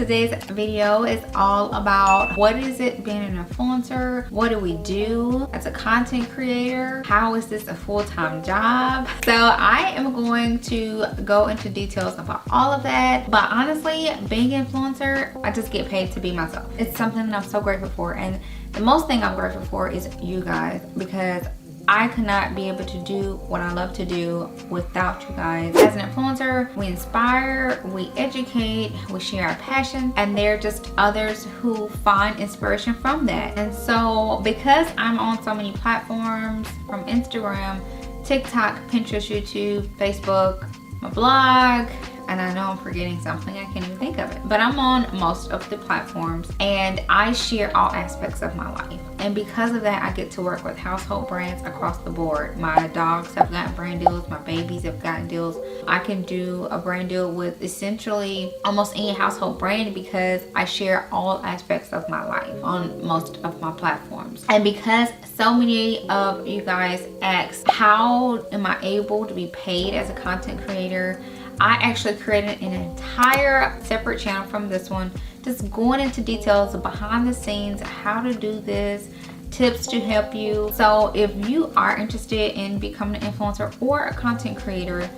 today's video is all about what is it being an influencer? What do we do as a content creator? How is this a full-time job? So I am going to go into details about all of that. But honestly, being an influencer, I just get paid to be myself. It's something that I'm so grateful for. And the most thing I'm grateful for is you guys, because I could not be able to do what I love to do without you guys. As an influencer, we inspire, we educate, we share our passion, and there are just others who find inspiration from that. And so because I'm on so many platforms, from Instagram, TikTok, Pinterest, YouTube, Facebook, my blog, and I know I'm forgetting something, I can't even think of it, but I'm on most of the platforms and I share all aspects of my life. And because of that, I get to work with household brands across the board. My dogs have gotten brand deals, my babies have gotten deals. I can do a brand deal with essentially almost any household brand because I share all aspects of my life on most of my platforms. And because so many of you guys ask, how am I able to be paid as a content creator? I actually created an entire separate channel from this one, just going into details of behind the scenes, how to do this, tips to help you. So if you are interested in becoming an influencer or a content creator,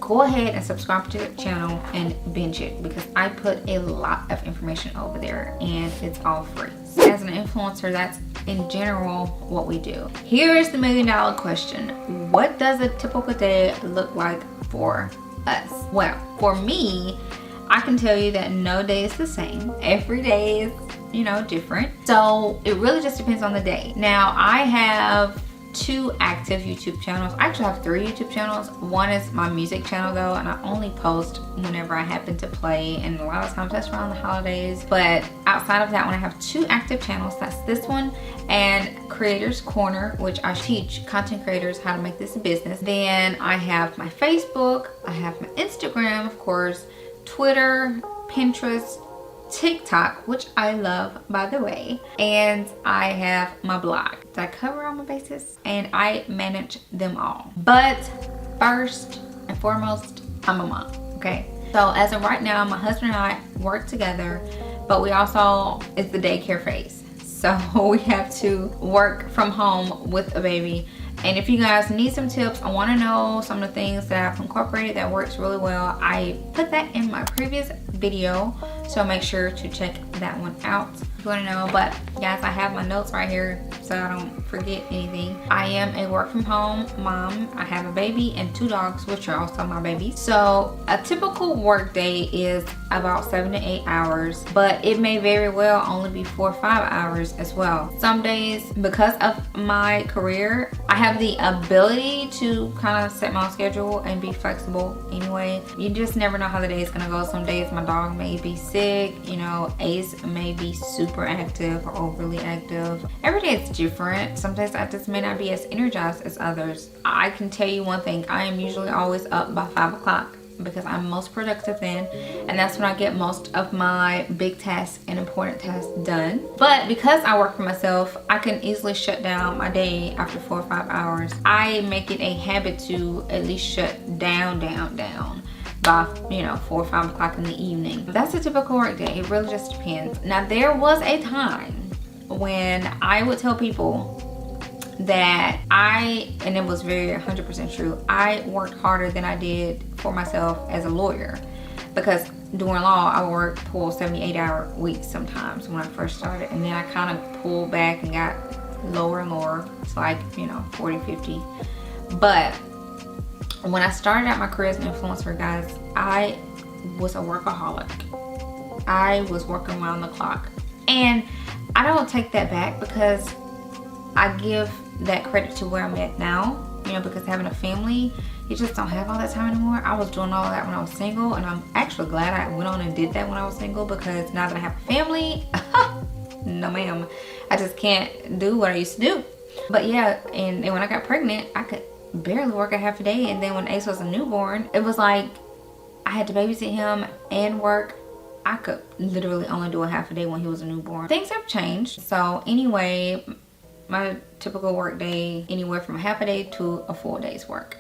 go ahead and subscribe to the channel and binge it, because I put a lot of information over there and it's all free. As an influencer, that's in general what we do. Here is the $1 million question. What does a typical day look like for us? Well, for me, I can tell you that no day is the same. Every day is, different. So it really just depends on the day. Now, I have 2 active YouTube channels. I actually have 3 YouTube channels. One is my music channel though, and I only post whenever I happen to play, and a lot of times that's around the holidays. But outside of that one, I have 2 active channels. That's this one and Creators Corner, which I teach content creators how to make this a business. Then I have my Facebook, I have my Instagram, of course, Twitter, Pinterest, TikTok, which I love, by the way, and I have my blog. Did I cover all my bases? And I manage them all. But first and foremost, I'm a mom, okay? So as of right now, my husband and I work together, but we also, it's the daycare phase. So we have to work from home with a baby. And if you guys need some tips, I want to know some of the things that I've incorporated that works really well. I put that in my previous video, so make sure to check that one out if you want to know. But guys, I have my notes right here so I don't forget anything. I am a work from home mom. I have a baby and 2 dogs, which are also my babies. So a typical work day is about 7 to 8 hours, but it may very well only be 4 or 5 hours as well. Some days, because of my career, I have the ability to kind of set my own schedule and be flexible anyway. You just never know how the day is gonna go. Some days my dog may be sick, Ace may be super active or overly active. Every day it's different. Some days I just may not be as energized as others. I can tell you one thing, I am usually always up by 5 o'clock because I'm most productive then, and that's when I get most of my big tasks and important tasks done. But because I work for myself, I can easily shut down my day after 4 or 5 hours. I make it a habit to at least shut down by 4 or 5 o'clock in the evening. That's a typical work day. It really just depends. Now, there was a time when I would tell people that and it was very 100% true, I worked harder than I did for myself as a lawyer, because doing law I would pull 78-hour weeks sometimes when I first started, and then I kind of pulled back and got lower and lower. It's like 40, 50. But when I started out my career as an influencer, guys, I was a workaholic. I was working around the clock, and I don't take that back because I give that credit to where I'm at now, because having a family, you just don't have all that time anymore. I was doing all that when I was single, and I'm actually glad I went on and did that when I was single, because now that I have a family, no ma'am, I just can't do what I used to do. But yeah, and when I got pregnant, I could barely work a half a day, and then when Ace was a newborn, it was like I had to babysit him and work. I could literally only do a half a day when he was a newborn. Things have changed. So anyway, my typical work day, anywhere from a half a day to a full day's work.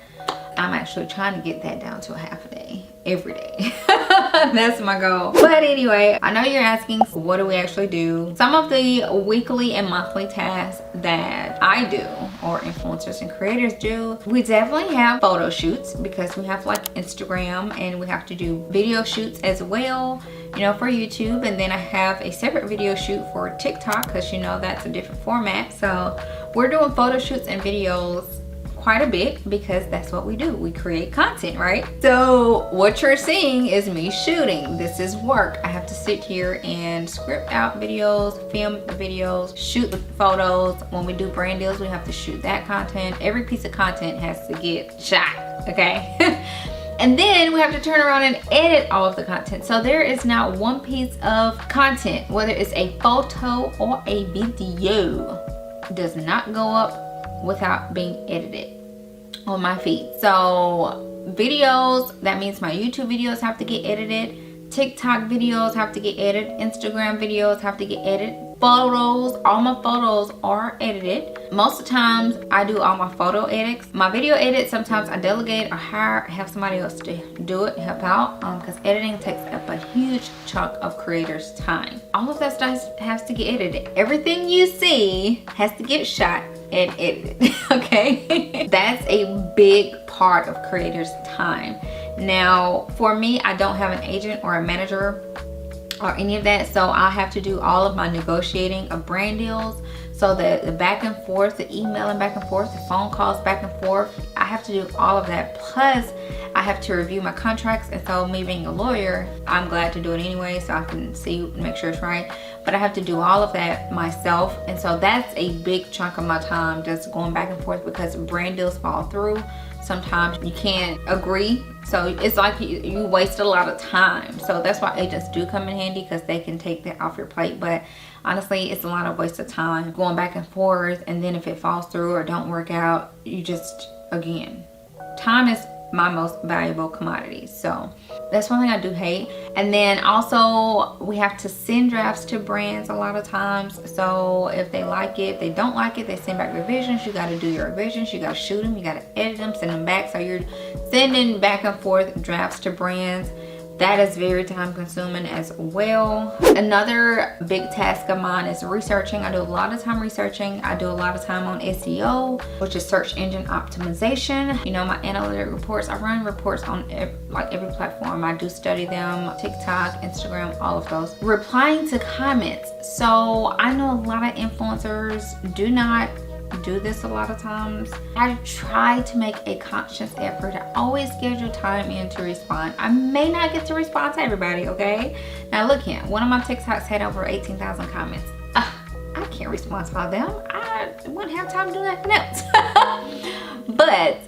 I'm actually trying to get that down to a half a day. every day. That's my goal. But anyway, I know you're asking, what do we actually do? Some of the weekly and monthly tasks that I do, or influencers and creators do, we definitely have photo shoots, because we have like Instagram, and we have to do video shoots as well, you know, for YouTube. And then I have a separate video shoot for TikTok, because you know that's a different format. So we're doing photo shoots and videos quite a bit, because that's what we do. We create content, right? So what you're seeing is me shooting. This is work. I have to sit here and script out videos, film the videos, shoot the photos. When we do brand deals, we have to shoot that content. Every piece of content has to get shot, okay? And then we have to turn around and edit all of the content. So there is not one piece of content, whether it's a photo or a video, does not go up without being edited on my feed. So videos, that means my YouTube videos have to get edited, TikTok videos have to get edited, Instagram videos have to get edited, photos, all my photos are edited. Most of the times I do all my photo edits. My video edits, sometimes I delegate or have somebody else to do it, help out, because editing takes up a huge chunk of creators' time. All of that stuff has to get edited. Everything you see has to get shot and edited, okay? That's a big part of creators' time. Now, for me, I don't have an agent or a manager or any of that, so I have to do all of my negotiating of brand deals. So the back and forth, the emailing back and forth, the phone calls back and forth, I have to do all of that. Plus, I have to review my contracts, and so me being a lawyer, I'm glad to do it anyway, so I can see, make sure it's right. But I have to do all of that myself, and so that's a big chunk of my time, just going back and forth, because brand deals fall through. Sometimes you can't agree, so it's like you waste a lot of time. So that's why agents do come in handy, because they can take that off your plate. But honestly, it's a lot of waste of time going back and forth, and then if it falls through or don't work out, you just, again, time is my most valuable commodity. So that's one thing I do hate. And then also we have to send drafts to brands a lot of times. So if they like it, if they don't like it, they send back revisions. You got to do your revisions, you got to shoot them, you got to edit them, send them back. So you're sending back and forth drafts to brands. That is very time consuming as well. Another big task of mine is researching. I do a lot of time researching. I do a lot of time on SEO, which is search engine optimization. You know, my analytic reports, I run reports on every platform. I do study them, TikTok, Instagram, all of those. Replying to comments. So I know a lot of influencers do not do this a lot of times. I try to make a conscious effort to always schedule time in to respond. I may not get to respond to everybody, okay? Now look here, one of my TikToks had over 18,000 comments. I can't respond to all them. I wouldn't have time to do nothing else. But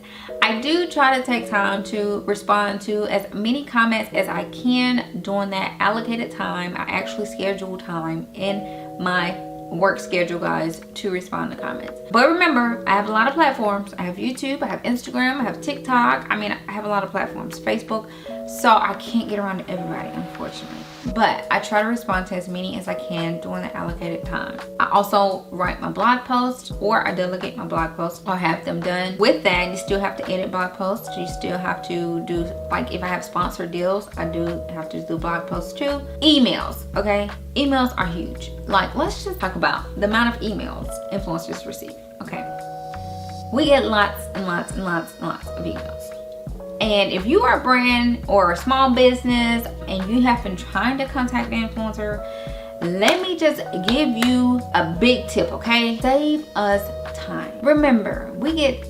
I do try to take time to respond to as many comments as I can during that allocated time. I actually schedule time in my work schedule, guys, to respond to comments. But remember, I have a lot of platforms. I have YouTube, I have Instagram, I have TikTok. I mean, I have a lot of platforms, Facebook. So I can't get around to everybody, unfortunately. But I try to respond to as many as I can during the allocated time. I also write my blog posts, or I delegate my blog posts, or have them done. With that, you still have to edit blog posts. You still have to do, like if I have sponsored deals, I do have to do blog posts too. Emails, okay? Emails are huge. Like, let's just talk about the amount of emails influencers receive, okay? We get lots and lots and lots and lots of emails. And if you are a brand or a small business and you have been trying to contact the influencer, let me just give you a big tip, okay? Save us time. Remember, we get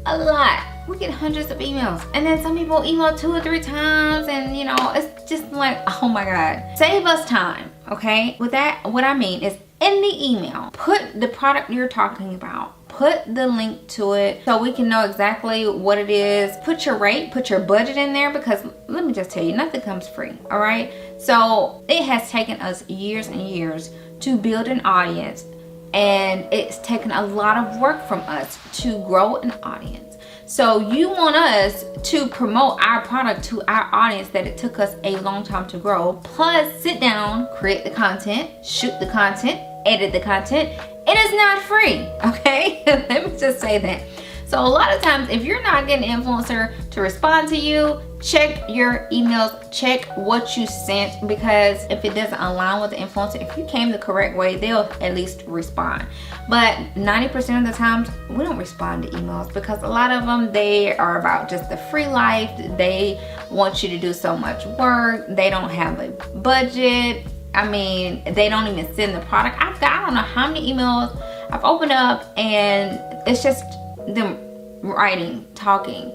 a lot. We get hundreds of emails. And then some people email 2 or 3 times, and you know, it's just like, oh my God. Save us time, okay? With that, what I mean is, in the email, put the product you're talking about. Put the link to it so we can know exactly what it is. Put your rate, put your budget in there, because let me just tell you, nothing comes free, all right? So it has taken us years and years to build an audience, and it's taken a lot of work from us to grow an audience. So you want us to promote our product to our audience that it took us a long time to grow, plus sit down, create the content, shoot the content, edit the content. It is not free, okay? Let me just say that. So a lot of times, if you're not getting an influencer to respond to you, check your emails, check what you sent, because if it doesn't align with the influencer, if you came the correct way, they'll at least respond. But 90% of the times, we don't respond to emails because a lot of them, they are about just the free life. They want you to do so much work. They don't have a budget. I mean, they don't even send the product. I don't know how many emails I've opened up and it's just them writing, talking.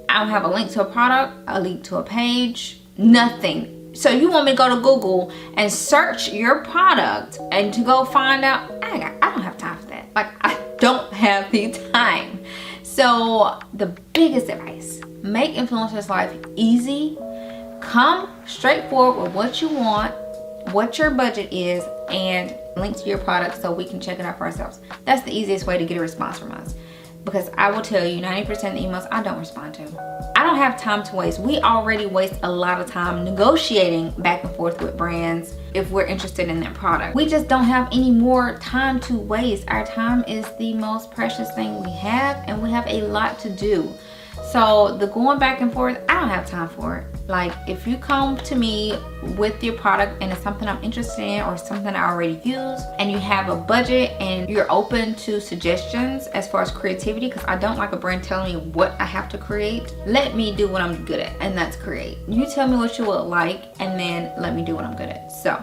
I don't have a link to a product, a link to a page, nothing. So you want me to go to Google and search your product and to go find out? I don't have time for that. Like, I don't have the time. So the biggest advice, make influencers' life easy. Come straight forward with what you want, what your budget is, and link to your product so we can check it out for ourselves. That's the easiest way to get a response from us. Because I will tell you, 90% of the emails I don't respond to. I don't have time to waste. We already waste a lot of time negotiating back and forth with brands if we're interested in their product. We just don't have any more time to waste. Our time is the most precious thing we have, and we have a lot to do. So the going back and forth, I don't have time for it. Like, if you come to me with your product and it's something I'm interested in or something I already use, and you have a budget and you're open to suggestions as far as creativity, because I don't like a brand telling me what I have to create. Let me do what I'm good at, and that's create. You tell me what you would like, and then let me do what I'm good at. So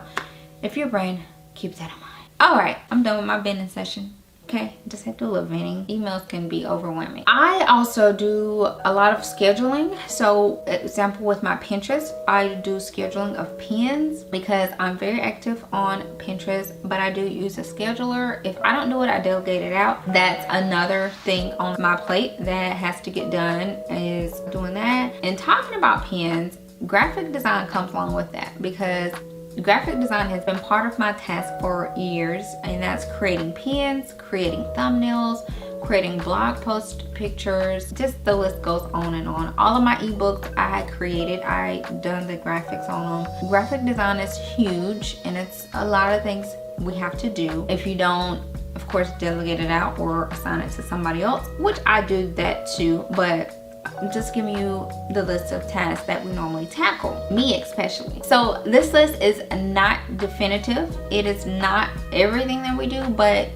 if you're a brand, keep that in mind. All right, I'm done with my venting session. Okay, just have to do a little venting. Emails can be overwhelming. I also do a lot of scheduling. So, example with my Pinterest, I do scheduling of pins because I'm very active on Pinterest, but I do use a scheduler. If I don't do it, I delegate it out. That's another thing on my plate that has to get done, is doing that. And talking about pins, graphic design comes along with that, because graphic design has been part of my task for years, and that's creating pins, creating thumbnails, creating blog post pictures, just the list goes on and on. All of my ebooks I had created, I done the graphics on them. Graphic design is huge, and it's a lot of things we have to do. If you don't, of course, delegate it out or assign it to somebody else, which I do that too, but I'm just giving you the list of tasks that we normally tackle, me especially. So this list is not definitive. It is not everything that we do, but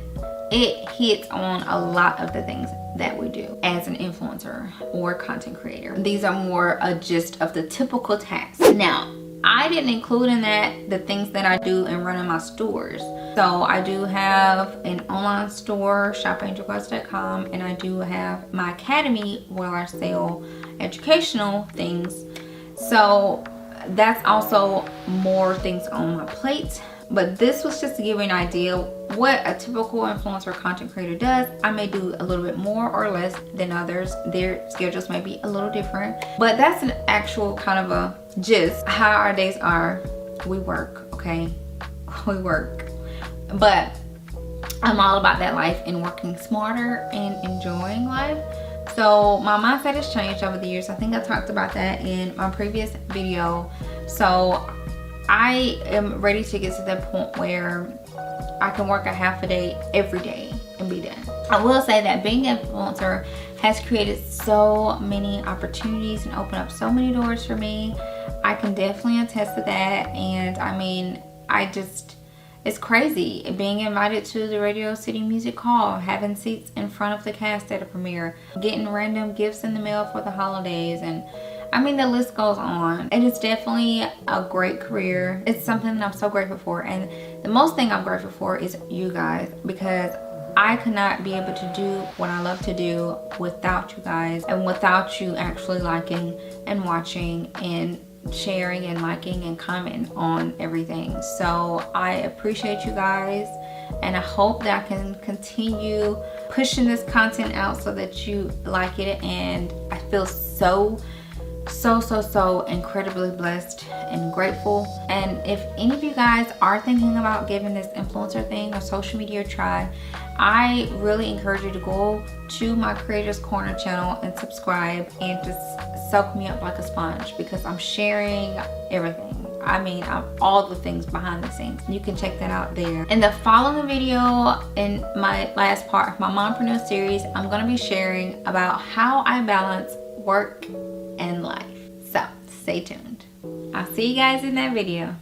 it hits on a lot of the things that we do as an influencer or content creator. These are more a gist of the typical tasks. Now, I didn't include in that the things that I do in running my stores. So I do have an online store, shopangelcloths.com, and I do have my academy where I sell educational things. So that's also more things on my plate. But this was just to give you an idea what a typical influencer content creator does. I may do a little bit more or less than others. Their schedules may be a little different. But that's an actual kind of a gist. How our days are, we work, okay? We work. But I'm all about that life and working smarter and enjoying life. So my mindset has changed over the years. I think I talked about that in my previous video. So I am ready to get to that point where I can work a half a day every day and be done. I will say that being an influencer has created so many opportunities and opened up so many doors for me. I can definitely attest to that. And I mean, it's crazy being invited to the Radio City Music Hall, having seats in front of the cast at a premiere, getting random gifts in the mail for the holidays, and I mean, the list goes on. It is definitely a great career. It's something that I'm so grateful for, and the most thing I'm grateful for is you guys, because I could not be able to do what I love to do without you guys, and without you actually liking and watching and sharing and liking and commenting on everything. So I appreciate you guys, and I hope that I can continue pushing this content out so that you like it. And I feel so incredibly blessed and grateful. And if any of you guys are thinking about giving this influencer thing or social media a try, I really encourage you to go to my Creators Corner channel and subscribe and just soak me up like a sponge, because I'm sharing everything. I mean, all the things behind the scenes. You can check that out there. In the following video, in my last part of my Mompreneur series, I'm gonna be sharing about how I balance work and life. So stay tuned. I'll see you guys in that video.